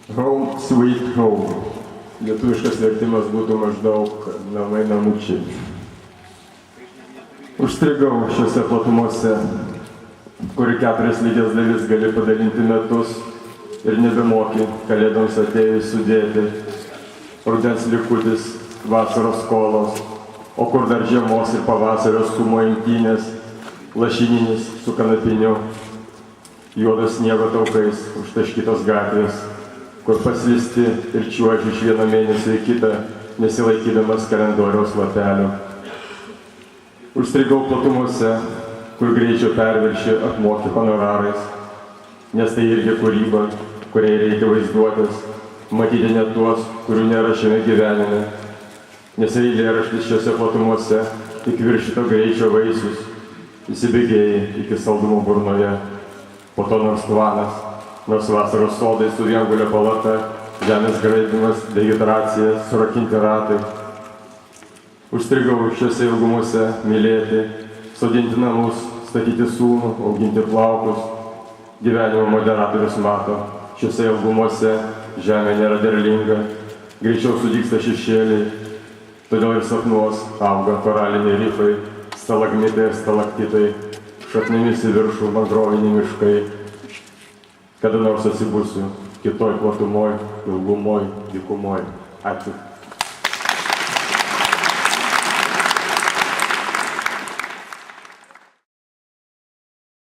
Home sweet home. Lietuviškas vertimas būtų maždaug namai namučiai. Užstrigau šiuose platumose, kur 4 lygias dalis gali padalinti metus ir nebemoki kalėdoms atėjus sudėti. Rudens likutis, vasaros skolos, o kur dar žiemos ir pavasario skumo imtynės, lašininis su kanapiniu, juodas sniego taukais užtaškytos gatvės, kur paslysti ir čiuožiu iš vieno mėnesio į kitą, nesilaikydamas kalendoriaus lapelio. Užstrigau platumuose, kur greičio perviršį apmoki honorarais, nes tai irgi kūryba, kuriai reikia vaizduotis, matyti ne tuos, kurių nėra šiame gyvenime, nes eilėraštis šiuose platumuose tik viršito greičio vaisius, įsibėgėjai iki saldumo burnoje, po to nors tvanas, nors vasaros sodai su viengulio palata, žemės graibymas, vegetacija, surakinti ratai. Užstrigau šiuose ilgumuose mylėti, sodinti namus, statyti sūnų, auginti plaukus. Gyvenimo moderatorius mato, šiuose ilgumuose žemė nėra derlinga, greičiau sudygsta šešėliai, todėl ir sapnuos auga koraliniai rifai, stalagmitai ir stalaktitai, šaknimis į viršų mangroviniai miškai. Kada nors atsibusiu kitoj platumoj, ilgumoj, dykumoj. Ačiū.